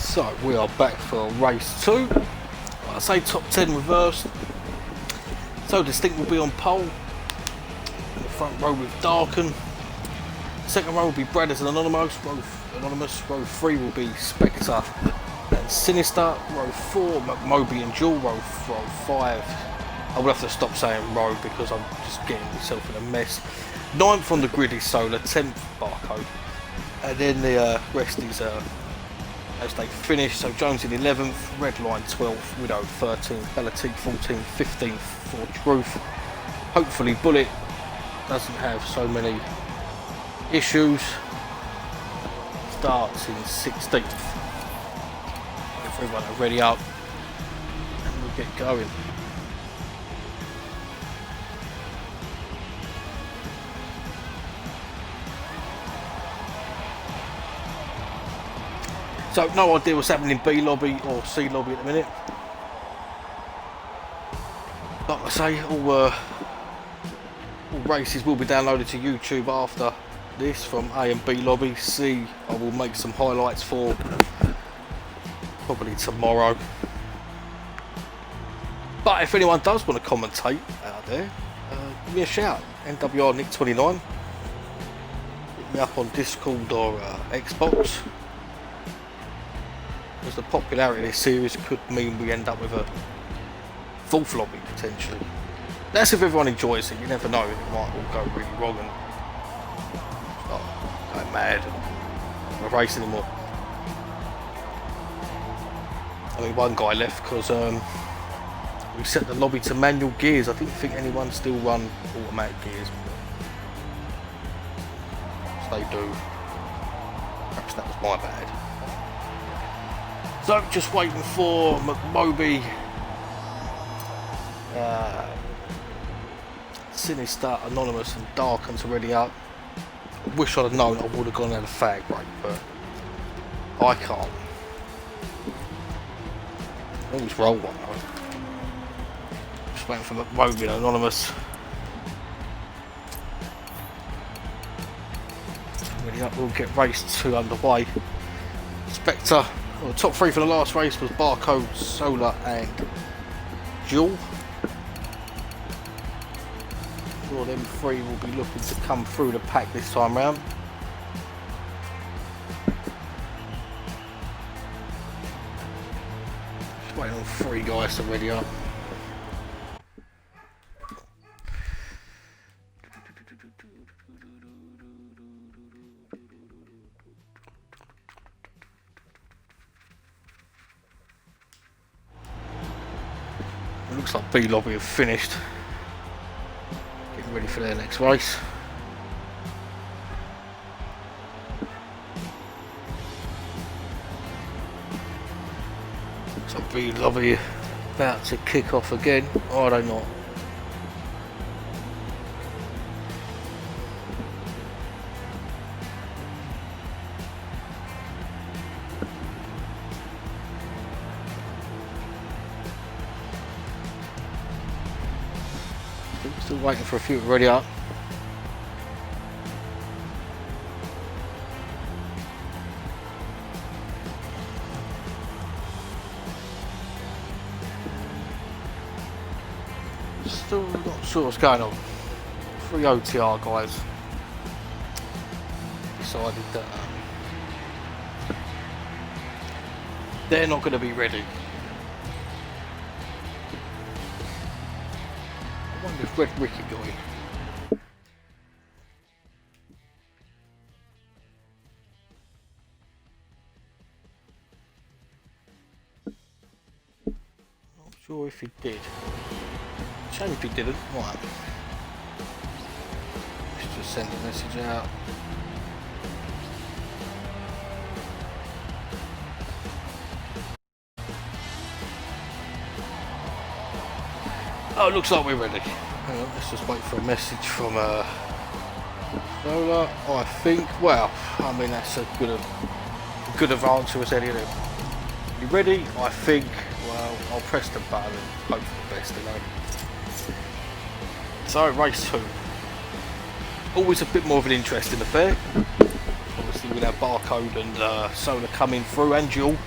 So we are back for race 2. Like I say, top 10 reversed. So Distinct will be on pole. In the front row with Darken. Second row will be Brad as an Anonymous. Row 3 will be Spectre and Sinister. Row 4, McMoby and Jewel. Row 5. I will have to stop saying row because I'm just getting myself in a mess. 9th on the grid is Solar, 10th Barcode. And then the rest is as they finish. So Jones in 11th, Redline 12th, Widow 13th, Balatique 14th, 15th for Truth. Hopefully Bullet doesn't have so many issues. Starts in 16th. If everyone are ready up, and we'll get going. So no idea what's happening in B lobby or C lobby at the minute. Like I say, all races will be downloaded to YouTube after this from A and B lobby. C I will make some highlights for probably tomorrow. But if anyone does want to commentate out there, give me a shout. NWR Nick 29. Hit me up on Discord or Xbox. Because the popularity of this series could mean we end up with a 4th lobby potentially. That's if everyone enjoys it. You never know, it might all go really wrong and start going mad and not race anymore. I mean, one guy left because we set the lobby to manual gears. I didn't think anyone still run automatic gears. So they do. Perhaps that was my bad. So just waiting for McMoby, Sinister, Anonymous and Darken to ready up. I wish I'd have known I would have gone out of fag break, but I can't. I always roll one though. Just waiting for McMoby and Anonymous. Ready up, we'll get race 2 underway. Spectre. Well, top 3 for the last race was Barcode, Solar and Jewel. Sure, them 3 will be looking to come through the pack this time round. Just waiting on 3 guys to ready up. Looks like B lobby have finished. Getting ready for their next race. So B lobby about to kick off again, or are they not? Still waiting for a few to ready up. Still not sure what's going on. 3 OTR guys decided that they're not going to be ready. I wonder if Red Ricky got in. Not sure if he did. Shame if he didn't. Right. Let's just send a message out. Oh, it looks like we're ready. Hang on, let's just wait for a message from Solar. I think, well, I mean, that's a good of answer as any of them. You ready? I think, well, I'll press the button and hope for the best, you know. So, race 2. Always a bit more of an interesting affair. Obviously, with our Barcode and Solar coming through and Jewel.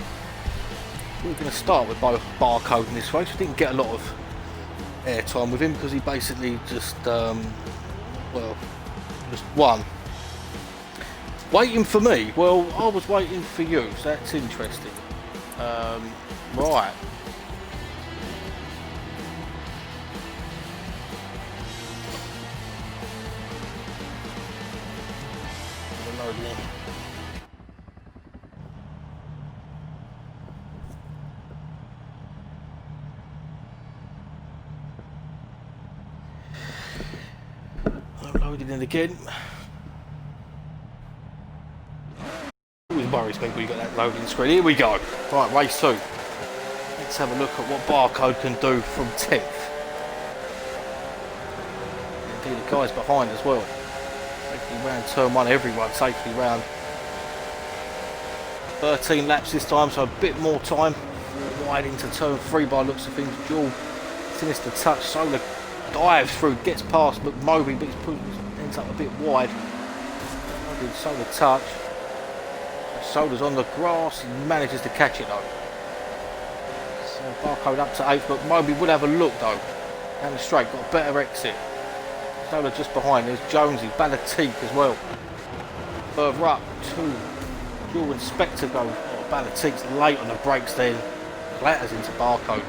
We're going to start with both Barcode in this race. We didn't get a lot of airtime with him because he basically just, well, just won. Waiting for me? Well, I was waiting for you, so that's interesting. Right. Loading in again. Always worries me when you got that loading screen. Here we go. Right, race 2. Let's have a look at what Barcode can do from 10th. Indeed, the guys behind as well. Safely round turn 1, everyone safely round. 13 laps this time, so a bit more time. Wide into turn 3 by looks of things. Dual sinister touch. Solar dives through, gets past McMoby, but ends up a bit wide. Solar touch. Solar's on the grass, he manages to catch it though. So Barcode up to 8th, but Moby would have a look though. Down the straight, got a better exit. Solar just behind, there's Jonesy, Balatique as well. Further up, 2. Dual and Spectre go. Oh, Balatique's late on the brakes then. Clatters into Barcode.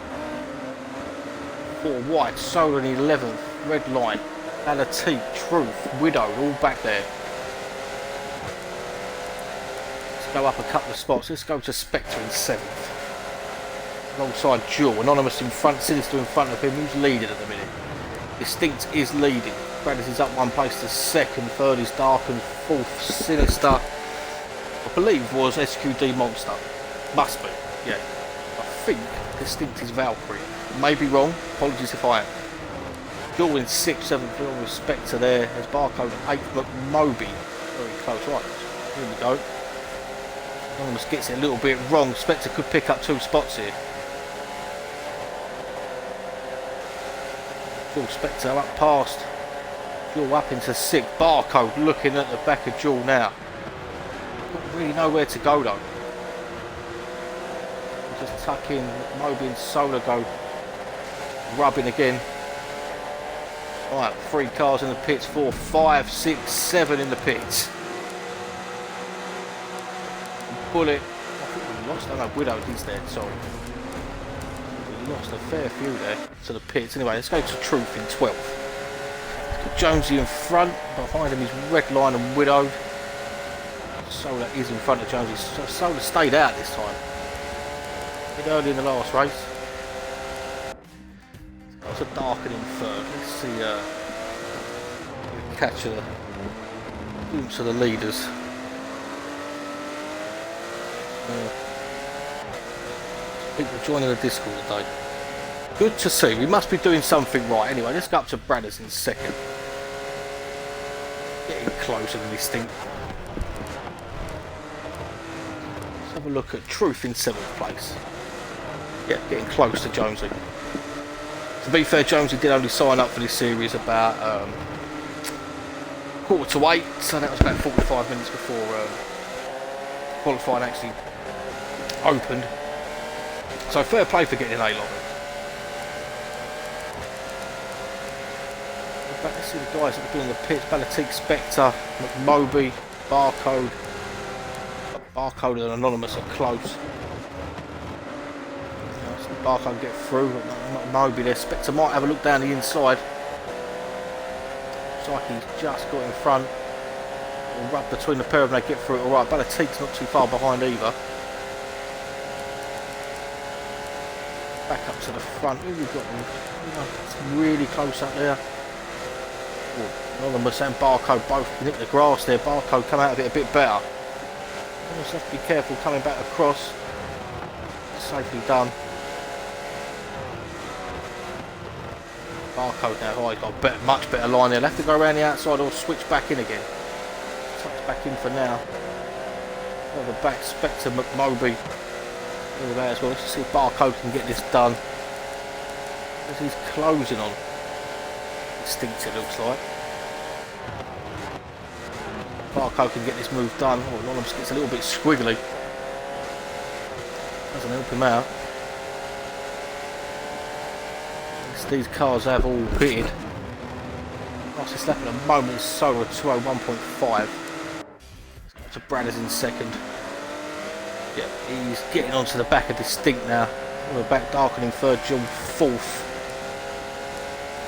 4 wide, Solar in 11th, red line. Balatique, Truth, Widowed, all back there. Go up a couple of spots. Let's go to Spectre in 7th. Alongside Dual. Anonymous in front, Sinister in front of him. Who's leading at the minute? Distinct is leading. Brothers is up 1 place to 2nd. 3rd is Darkened. 4th, Sinister. I believe was SQD Monster. Must be, yeah. I think Distinct is Valkyrie. May be wrong. Apologies if I am. Dual in 6th, 7th. Along with Spectre there. There's Barcode at 8th. McMoby. Very close. Right. Here we go. Almost gets it a little bit wrong. Spectre could pick up 2 spots here. Dual Spectre up past. Dual up into 6th. Barcode looking at the back of Dual now. Don't really know where to go though. Just tuck in. Moby and Solar go rubbing again. Right, 3 cars in the pits. 4, 5, 6, 7 in the pits. Bullet. I think we lost. I don't know, Widowed is there, sorry. We lost a fair few there to the pits. Anyway, let's go to Truth in 12th. Jonesy in front. Behind him is Red Line and Widowed. Solar is in front of Jonesy. Solar stayed out this time. A bit early in the last race. It's a Darkening in 3rd. Let's see catch a glimpse of the leaders. People joining the Discord today. Good to see. We must be doing something right. Anyway, let's go up to Bradders in 2nd. Getting closer than this thing. Let's have a look at Truth in 7th place. Yeah, getting close to Jonesy. To be fair, Jonesy did only sign up for this series about 7:45, so that was about 45 minutes before qualifying actually opened. So fair play for getting A-Log. Let's see the guys that are doing the pits. Balatique, Spectre, McMoby, Barcode. Barcode and Anonymous are close. Barcode get through, McMoby there. Spectre might have a look down the inside. Looks like he's just got in front. We'll rub between the pair of them, they get through it alright. Balatique's not too far behind either. Back up to the front. Who we got? It's really close up there. Oh, Anonymous and Barcode both nick the grass there. Barcode come out of it a bit better. Just have to be careful coming back across. Safely done. Barcode now. Oh, he's got a much better line there. He'll have to go around the outside or switch back in again. Touch back in for now. Further back, Spectre, McMoby. All that as well. Let's see if Barcode can get this done. As he's closing on. Distinct it looks like. Barcode can get this move done. Oh, Anonymous gets a little bit squiggly. Doesn't help him out. These cars have all pitted. Fastest lap at the moment is Solar 201.5. To Bradders in second. Yep, he's getting onto the back of Distinct now. We're back darkening third, John fourth.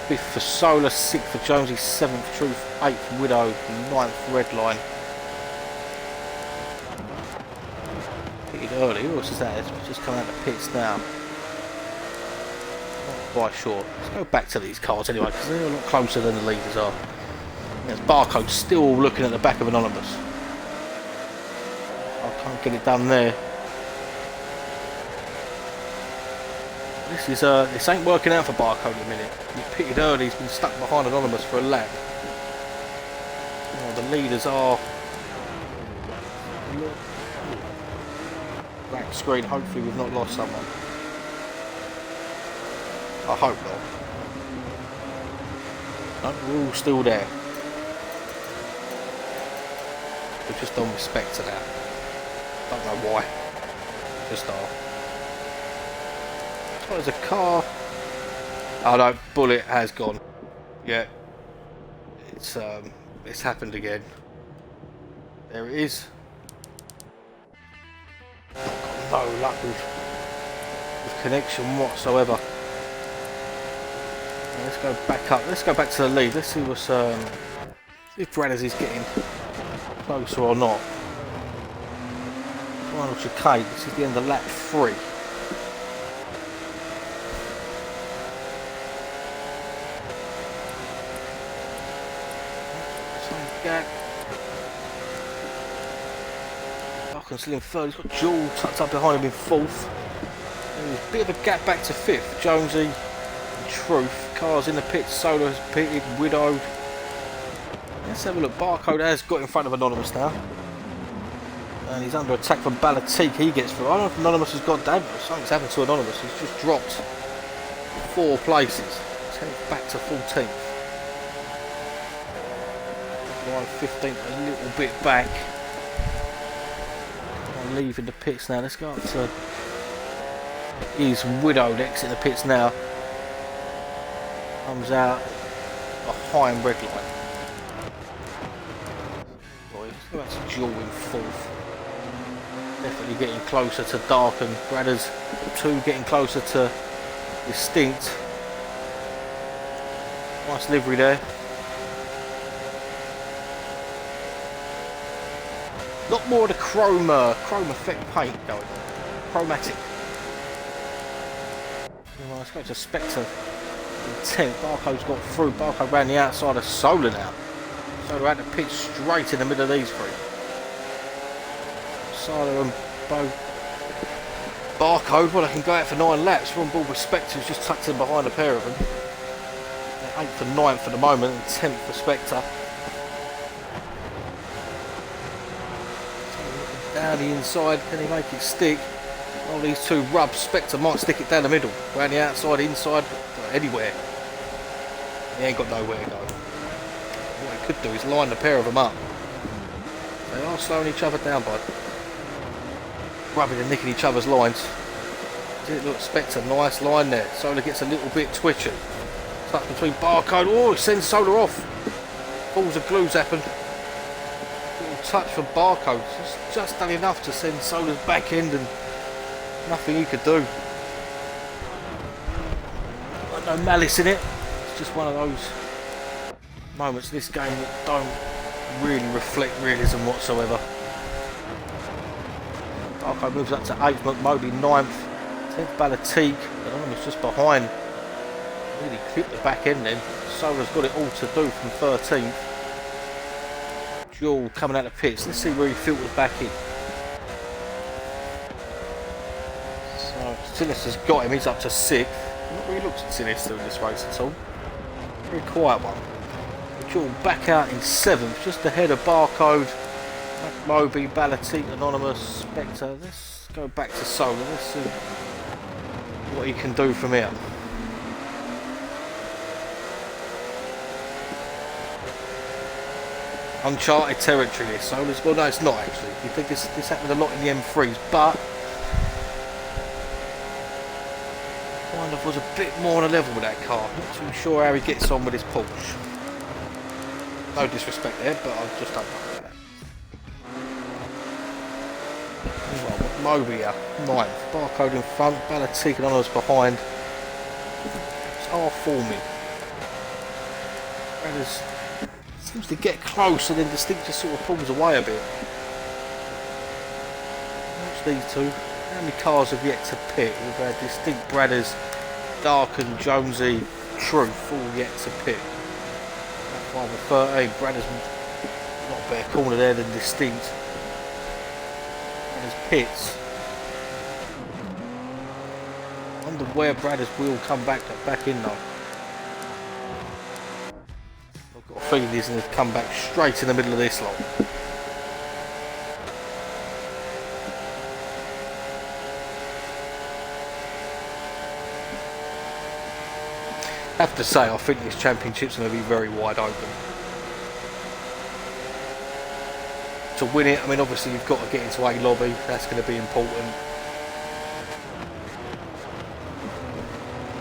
Fifth for Solar, sixth for Jonesy, seventh Truth, eighth Widow, ninth Redline. Pitted early, who else is that? It's just coming out of the pits now. Not quite sure. Let's go back to these cars anyway, because they're a lot closer than the leaders are. There's Barcode still looking at the back of Anonymous. I can't get it done there. This ain't working out for Barcode at the minute. He pitted early, he's been stuck behind Anonymous for a lap. Oh, the leaders are... Black screen, hopefully we've not lost someone. I hope not. No, we're all still there. We're just on respect to that. Don't know why. Just are. Oh, there's a car. Oh no, Bullet has gone. Yeah. It's happened again. There it is. I've got no luck with connection whatsoever. Let's go back up. Let's go back to the lead. Let's see what's see if Bradders is getting closer or not. Final chicane. This is the end of lap 3. Darken still in third. He's got Jewel tucked up behind him in fourth. There's a bit of a gap back to fifth. Jonesy and Truth. Cars in the pits. Solar has pitted. Widowed. Let's have a look. Barcode has got in front of Anonymous now. And he's under attack from Balatique. He gets through. I don't know if Anonymous has got damage. Something's happened to Anonymous. He's just dropped 4 places. He's headed back to 14th. Line 15th, a little bit back. I'm leaving the pits now. Let's go up to... He's Widowed, exit the pits now. Comes out behind Redline. Let's go back to Jewel in fourth. Definitely getting closer to Darken. Bradders 2 getting closer to Distinct. Nice livery there. Lot more of the chrome effect paint going on. Chromatic. Well, let's go to Spectre in 10th. Barcode's got through. Barcode ran the outside of Solar now. Solar had to pitch straight in the middle of these 3. Solar and Barcode, well, they can go out for 9 laps. We're on board with Spectre's just tucked in behind a pair of them. They're 8th and 9th at the moment, and 10th for Spectre. Down the inside, can he make it stick? All these 2 rubs. Spectre might stick it down the middle, around the outside, inside, anywhere. He ain't got nowhere to go. What he could do is line the pair of them up. They are slowing each other down, bud. Rubbing and nicking each other's lines. Look, Spectre, nice line there. Solar gets a little bit twitchy. Touch between Barcode. Oh, it sends Solar off. Balls of glue's happened. Touch from Barcode, just done enough to send Solar's back end, and nothing he could do. Got no malice in it. It's just one of those moments in this game that don't really reflect realism whatsoever. Barcode moves up to 8th, McMoby 9th, 10th Balatique. Anonymous just behind. Really clipped the back end then. Solar's got it all to do from 13th. Jewel coming out of the pits. Let's see where he filters back in. So Sinister's got him. He's up to 6th. Not really looked at Sinister in this race at all. Very quiet one. Jewel back out in 7th, just ahead of Barcode, Moby, Balatique, Anonymous, Spectre. Let's go back to Solar. Let's see what he can do from here. Uncharted territory this. Solar's, well, no, it's not actually. You think this happened a lot in the M3s, but kind of was a bit more on a level with that car. Not too sure how he gets on with his Porsche. No disrespect there, but I just don't know that. Well, Moby here, 9th. Barcode in front, Balatika on us behind. It's R-forming. Brothers seems to get close and then Distinct just sort of pulls away a bit. What's these two? How many cars have yet to pit? We've had Distinct, Brothers, Darken, Jonesy, Truth, all yet to pit. 5 and 13, Brothers not a better corner there than Distinct. Brothers pits. I wonder where Brothers will come back in though. I've got a feeling he's going to come back straight in the middle of this lot. I have to say, I think this championship's going to be very wide open. To win it, I mean, obviously you've got to get into A lobby. That's going to be important.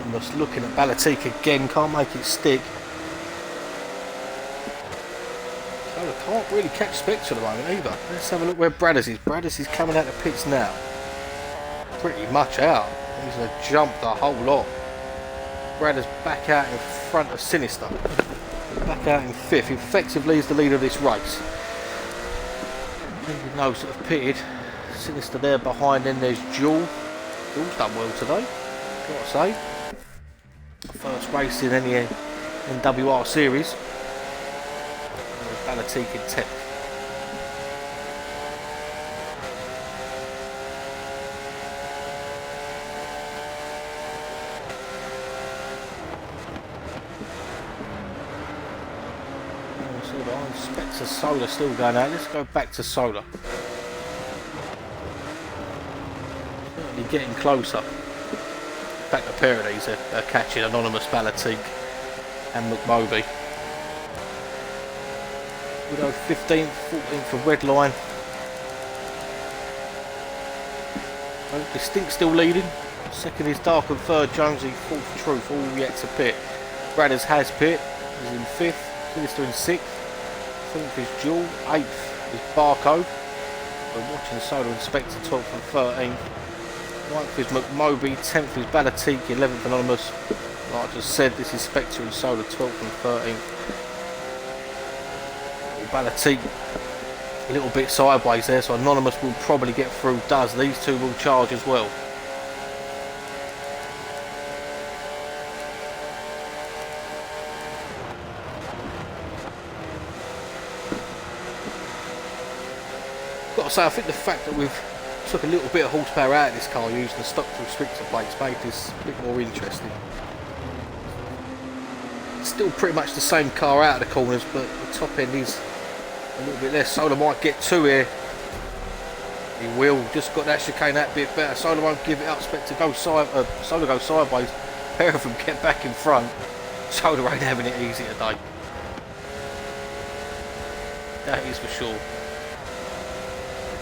I'm just looking at Balatika again. Can't make it stick. So I can't really catch Spectre at the moment either. Let's have a look where Bradders is. Bradders is coming out the pits now. Pretty much out. He's going to jump the whole lot. Bradders back out in front of Sinister. Back out in 5th. Effectively is the leader of this race. You know, sort of pitted. Sinister there behind. Then there's Jewel. Jewel's done well today, gotta say. First race in any NWR series. Balatika in 10th. Spectre Solar still going out. Let's go back to Solar. Certainly getting closer. In fact, a pair of these are catching Anonymous, Balatika and McMoby. We go 15th, 14th for Redline. Distinct still leading. Second is Dark and third Jonesy, 4th Truth, all yet to pit. Bradders has pit, is in 5th, Sinister in 6th. 7th is Jewel, 8th is Barcode. We're watching Solar and Spectre 12th and 13th. 9th is McMoby, 10th is Balatika, 11th Anonymous. Like I just said, this is Spectre and Solar 12th and 13th. Balatika a little bit sideways there, so Anonymous will probably get through. Does these two will charge as well. Got to say, I think the fact that we've took a little bit of horsepower out of this car using the stock restrictor plates made this a bit more interesting. Still pretty much the same car out of the corners, but the top end is a little bit less. Solar might get 2 here. He will. Just got that chicane that bit better. Solar won't give it up. Spectre go Solar go sideways. Pair of them get back in front. Solar ain't having it easy today. That is for sure.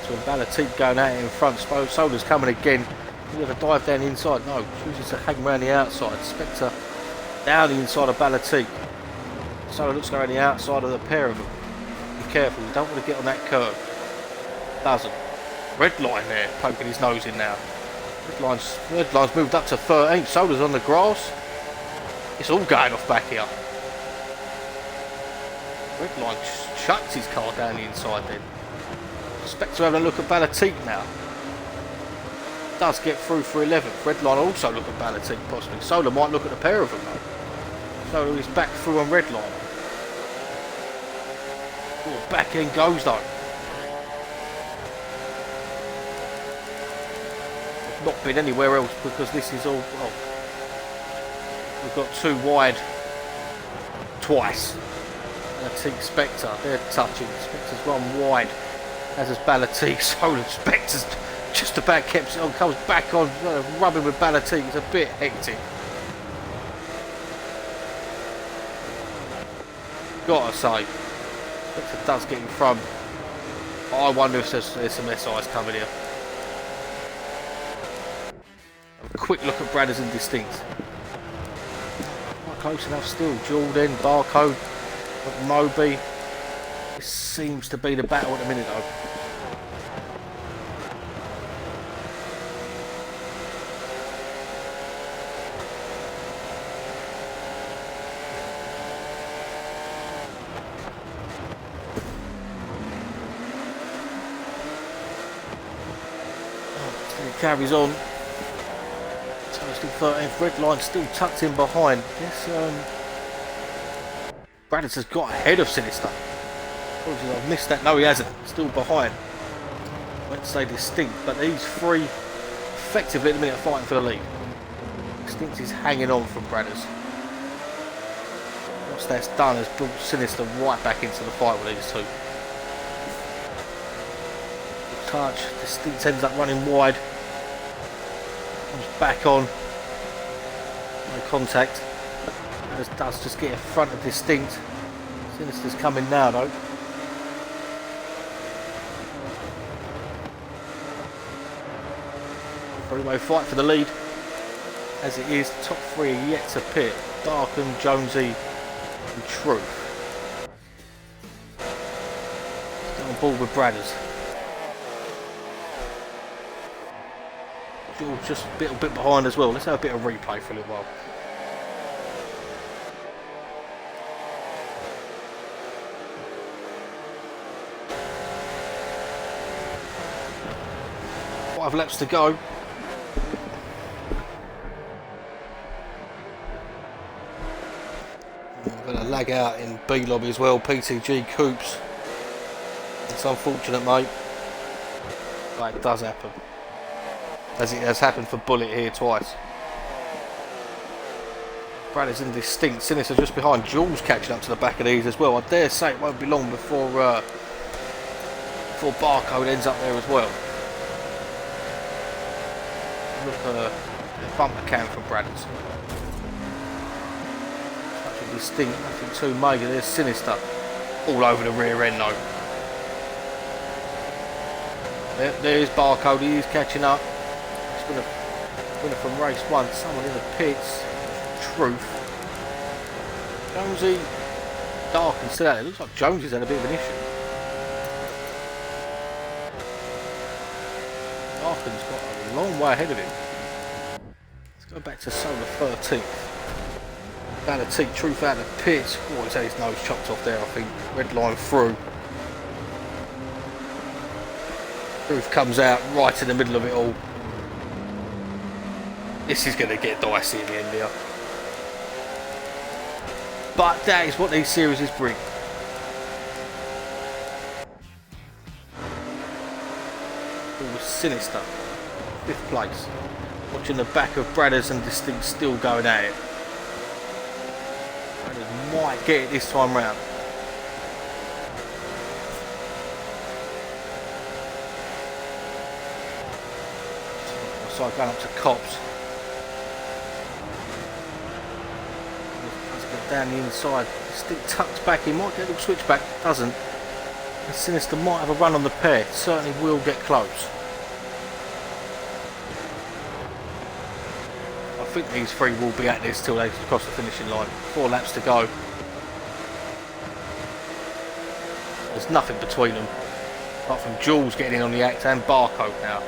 So Balatika going out in front. Solar's coming again. He's going to dive down the inside. No, chooses to hang around the outside. Spectre down the inside of Balatika. Solar looks around the outside of the pair of them. Be careful, you don't want to get on that curve. Doesn't. Redline there, poking his nose in now. Redline's moved up to 13th. Solar's on the grass. It's all going off back here. Redline chucks his car down the inside then. Spectre having a look at Balatika now. Does get through for 11th. Redline also look at Balatika possibly. Solar might look at the pair of them though. Solar is back through on Redline. Oh, back end goes though. I've not been anywhere else because this is all. Oh, we've got 2 wide twice. Balatika, Spectre, they're touching. Spectre's 1 wide. As is Balatika. Solar. Spectre's just about kept it on. Comes back on, rubbing with Balatika. It's a bit hectic. Gotta say. Spectre does get in front. I wonder if there's some SIs coming here. A quick look at Bradders and Distinct. close enough still. Jordan, Barcode, Moby. This seems to be the battle at the minute though. Carries on. So still 13th, red line still tucked in behind. Yes, Bradders has got ahead of Sinister. Apologies, I've missed that. No, he hasn't. Still behind. I won't say distinct, but these three effectively at the minute fighting for the lead. Distinct is hanging on from Bradders. What that's done has brought Sinister right back into the fight with these two. Touch. Distinct ends up running wide. Comes back on. No contact. Does just get in front of Distinct. Sinister's coming now though. Three-way fight for the lead. As it is, the top three are yet to pit. Darken, Jonesy and Truth. Still on board with Bradders. Just a little bit behind as well. Let's have a bit of replay for a little while. Five laps to go. I'm going to lag out in B lobby as well. PTG Coops. It's unfortunate, mate, but it does happen. As it has happened for Bullet here twice. Bradders indistinct. Sinister just behind. Jules catching up to the back of these as well. I dare say it won't be long before Barcode ends up there as well. Look at the bumper cam from Bradders. Such a distinct, nothing too major. There's Sinister all over the rear end though. There's Barcode. He is catching up. Winner from race one, someone in the pits. Truth. Jonesy, dark and still out there. Looks like Jonesy's had a bit of an issue. Darken's got a long way ahead of him. Let's go back to Solar 13th. Balatique, Truth out of the pits. Oh, he's had his nose chopped off there, I think. Red line through. Truth comes out right in the middle of it all. This is going to get dicey in the end here. But that is what these series bring. It was Sinister, 5th place. Watching the back of Bradders and Distinct still going at it. Bradders might get it this time round. So going up to Cops. Down the inside, still tucks back. He might get a little switchback, doesn't. And Sinister might have a run on the pair. Certainly will get close. I think these three will be at this till they cross the finishing line. 4 laps to go. There's nothing between them, apart from Jules getting in on the act and Barcode now.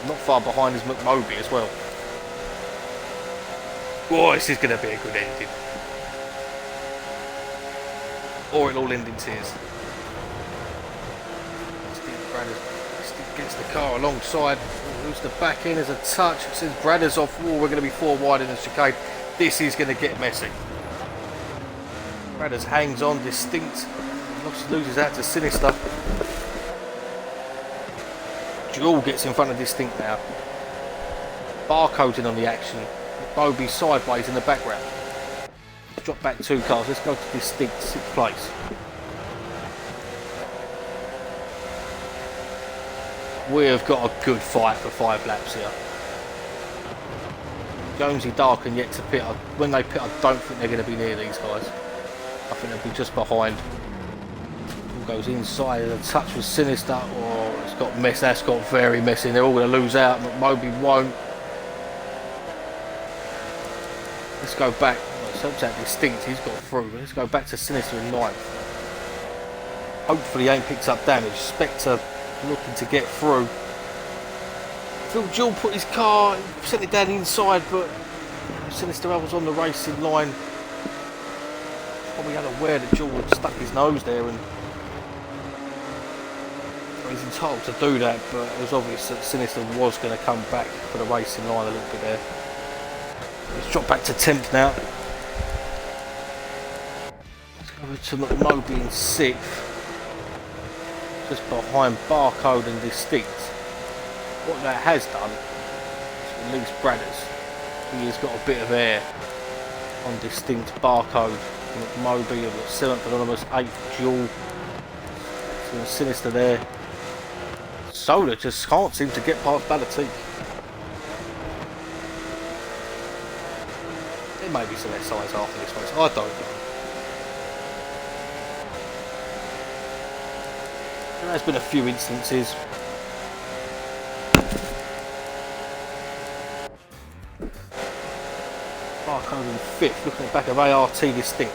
Not far behind is McMoby as well. Boy, this is going to be a good ending. Or it'll all end in tears. Steve gets the car alongside. Moves the back end as a touch. It says Bradders off wall. We're going to be 4 wide in the chicane. This is going to get messy. Bradders hangs on, Distinct. Loses out to Sinister. Jewel gets in front of Distinct now. Barcode's in on the action. Bobby sideways in the background. Drop back 2 cars. Let's go to Distinct, 6th place. We have got a good fight for 5 laps here. Jonesy, Dark and yet to pit. When they pit, I don't think they're going to be near these guys. I think they'll be just behind. Goes inside, a touch with Sinister. Oh, it's got mess. That's got very messy. They're all going to lose out. McMoby won't. Let's go back. So helps out Distinct, he's got through. Let's go back to Sinister in 9th. Hopefully he ain't picked up damage. Spectre looking to get through. Phil Jewell put his car, sent it down the inside, but Sinister was on the racing line. Probably unaware that Jewell had stuck his nose there, and he's entitled to do that, but it was obvious that Sinister was going to come back for the racing line a little bit there. Let's drop back to 10th now. Let's go to McMoby in 6th. Just behind Barcode and Distinct. What that has done is release Bradders. He has got a bit of air on Distinct. Barcode, McMoby, I've got 7th Anonymous, 8th Jewell. Some Sinister there. Solar just can't seem to get past Balatique. There may be some SIs after this race, I don't know. There has been a few instances. Barcode in 5th, looking at the back of ART Distinct.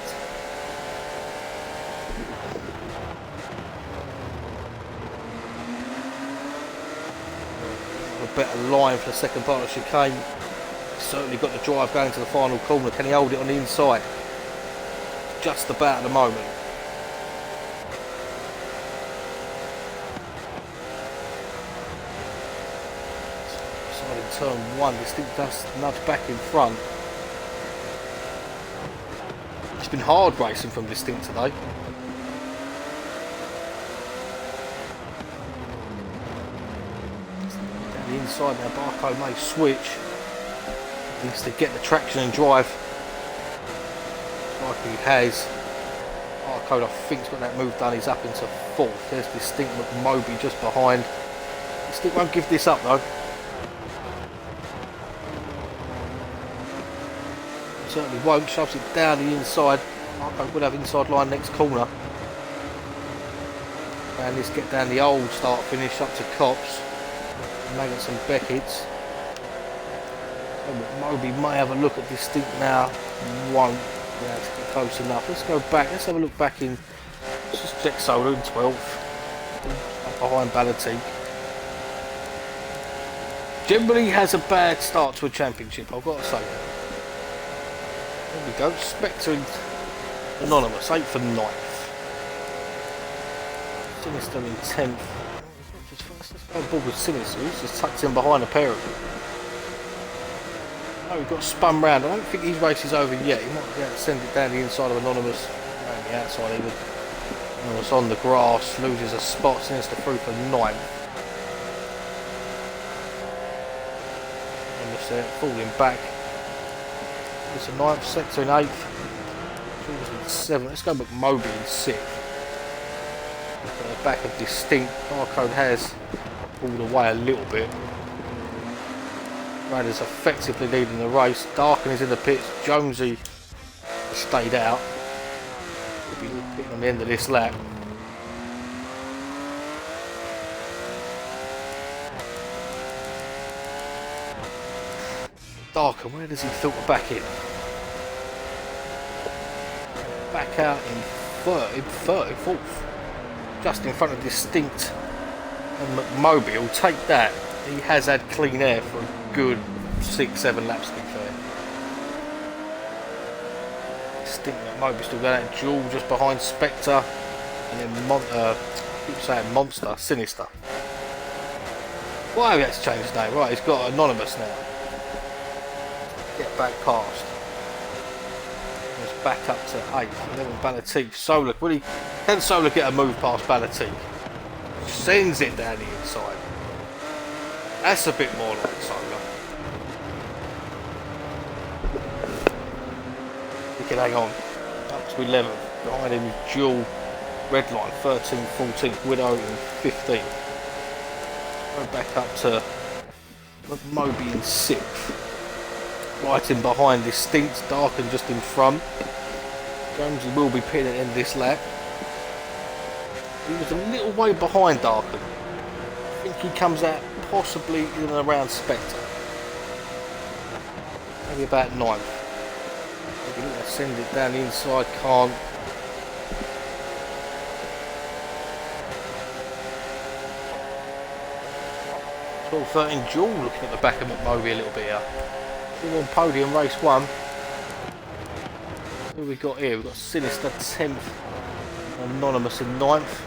A better line for the second part of the chicane. Certainly got the drive going to the final corner. Can he hold it on the inside? Just about at the moment. Turn 1, Distinct does nudge back in front. It's been hard racing from Distinct today. Down the inside now, Barcode may switch. Needs to get the traction and drive. Like he has. Barcode I think's got that move done, he's up into 4th. There's Distinct McMoby just behind. Distinct won't give this up though. Certainly won't, shoves it down the inside. Barcode will have inside line next corner. And let's get down the old start finish up to Cops. Maggots and Beckett's. Moby may have a look at Distinct now. Won't. Yeah, it's close enough. Let's go back. Let's have a look back in. Let's just check Solar in 12th. Up behind Balatique. Generally has a bad start to a championship, I've got to say that. There we go. Spectre in Anonymous, 8th and 9th. Sinister in 10th. Let's go on board with Sinister. He's just tucked in behind a pair of them. Oh, he got spun round. I don't think his race is over yet. He might be able to send it down the inside of Anonymous. Around the outside even. Anonymous on the grass. Loses a spot. Sinister through for 9th. Anonymous there. Falling back. It's a 9th, Sector in 8th, Jules in 7th. Let's go McMoby in 6th. At the back of Distinct, Barcode has pulled away a little bit. Raiders effectively leading the race. Darken is in the pits. Jonesy has stayed out. He'll be pitting on the end of this lap. Darken, where does he filter back in? Back out in 34th. Just in front of Distinct and McMoby will take that. He has had clean air for a good 6-7 laps to be fair. Distinct and McMoby still going out. Jewell just behind Spectre. And then I keep saying Monster, Sinister. Why have he had to change his name? Right, he's got Anonymous now. Get back past. It's back up to 8th. And then Balatique. Solar. Really, can Solar get a move past Balatique? Sends it down the inside. That's a bit more like Solar. He can hang on. Up to 11th. Behind him is Jewell. Redline 13th, 14th. Widow in 15th. Go back up to McMoby in 6th. Right in behind Distinct, Darken just in front. Jonesy will be pitting at the end of this lap. He was a little way behind Darken. I think he comes out possibly in and around Spectre. Maybe about 9th. Let's send it down the inside, can't. Well, 13 Duel looking at the back of McMoby a little bit here. Still on podium, race 1. Who have we got here? We've got Sinister 10th, Anonymous in 9th.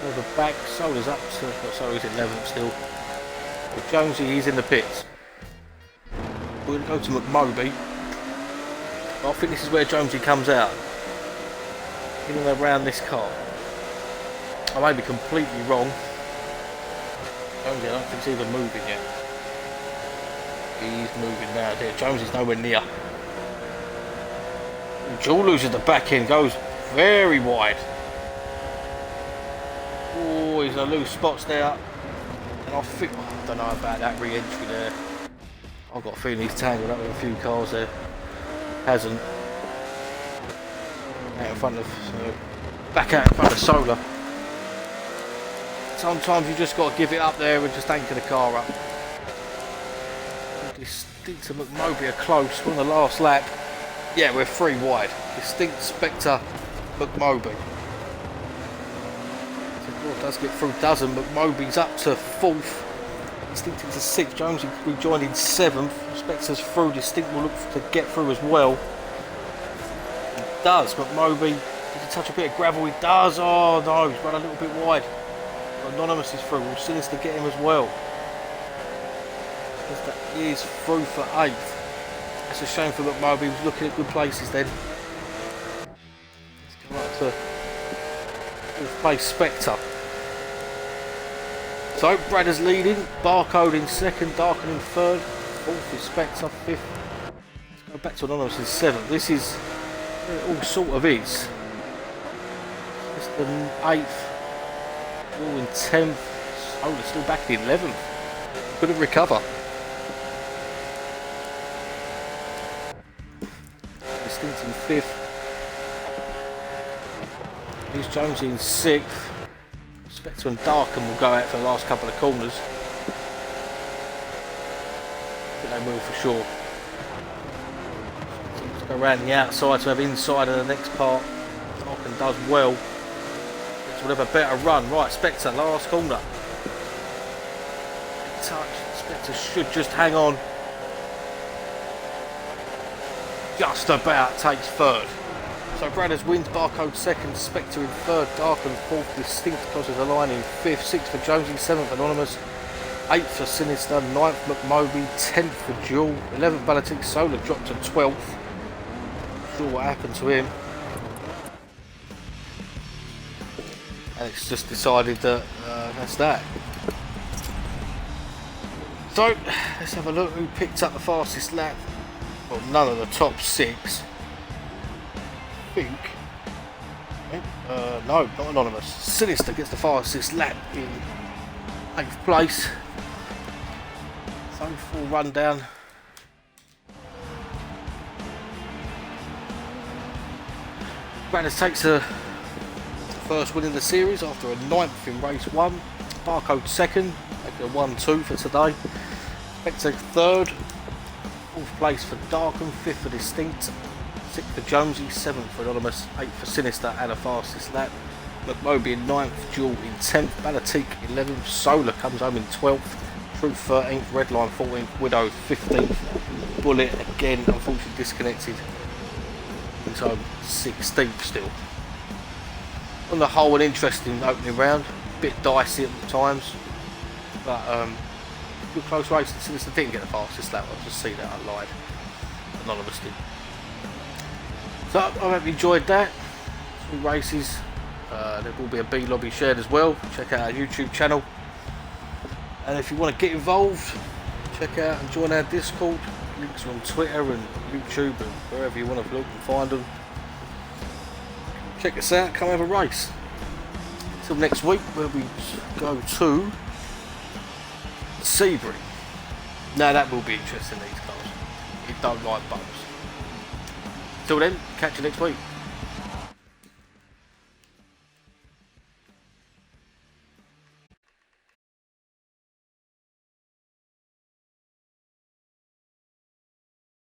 Over back, Solar's up to, well, Solar's 11th still. But Jonesy, he's in the pits. We're going to go to McMoby. I think this is where Jonesy comes out. In and around this car. I may be completely wrong. Jonesy, I don't think he's even moving yet. He's moving now. There, Jonesy's nowhere near. Jewel loses the back end, goes very wide. Oh, he's going to lose spots there. And I think, I don't know about that re-entry there. I've got a feeling he's tangled up with a few cars there. Hasn't. Out in front of, back out in front of Solar. Sometimes you just got to give it up there and just anchor the car up. Distinct and McMoby are close. We're on the last lap. Yeah, we're 3 wide. Distinct, Spectre, McMoby. So does get through, doesn't. McMoby's up to 4th. Distinct into 6th. Jonesy rejoined in 7th. Spectre's through. Distinct will look to get through as well. He does. McMoby, does he touch a bit of gravel? He does. Oh no, he's run a little bit wide. Anonymous is through. Will Sinister get him as well? Sinister is through for 8th. That's a shame for McMoby. He was looking at good places then. Let's go up to 4th place, Spectre. So Brad is leading. Barcode in 2nd. Darken in 3rd. 4th is Spectre. 5th. Let's go back to Anonymous in 7th. This is where it all sort of is. It's the 8th. All in 10th. Oh, they're still back in 11th. Couldn't recover. Distinct in 5th. Here's Jones in 6th. Spectre and Darkham will go out for the last couple of corners. I think they will for sure. Let's go around the outside to have inside of the next part. Darkham does well. Will have a better run. Right, Spectre, last corner. Touch. Spectre should just hang on. Just about takes 3rd. So Bradders wins, Barcode 2nd, Spectre in 3rd, Darken 4th, Distinct crosses the line in 5th, 6th for Jonesy, 7th Anonymous, 8th for Sinister, 9th McMoby, 10th for Jewel, 11th Balatic. Solar dropped to 12th. Not sure what happened to him. And it's just decided that that's that. So let's have a look who picked up the fastest lap. Well, none of the top 6. I think. No, not Anonymous. Sinister gets the fastest lap in 8th place. So full rundown. Brandis takes a first win in the series after a 9th in race 1. Barcode 2nd, making a 1-2 for today. Spectre 3rd, 4th place for Darkham, 5th for Distinct, 6th for Jonesy, 7th for Anonymous, 8th for Sinister and a fastest lap. McMoby in 9th, Jewel in 10th, Balatic 11th, Solar comes home in 12th, Truth 13th, Redline 14th, Widow 15th, Bullet again unfortunately disconnected. He's home 16th still. On the whole, an interesting opening round, a bit dicey at the times, but good close race. Sinister didn't get the fastest lap, I'll just see that I lied. Anonymous did. So I hope you enjoyed that. 2 races. There will be a B lobby shared as well. Check out our YouTube channel. And if you want to get involved, check out and join our Discord. Links are on Twitter and YouTube and wherever you want to look and find them. Check us out, come have a race. Until next week where we go to Sebring. Now that will be interesting, these cars. You don't like bumps. Till then, catch you next week.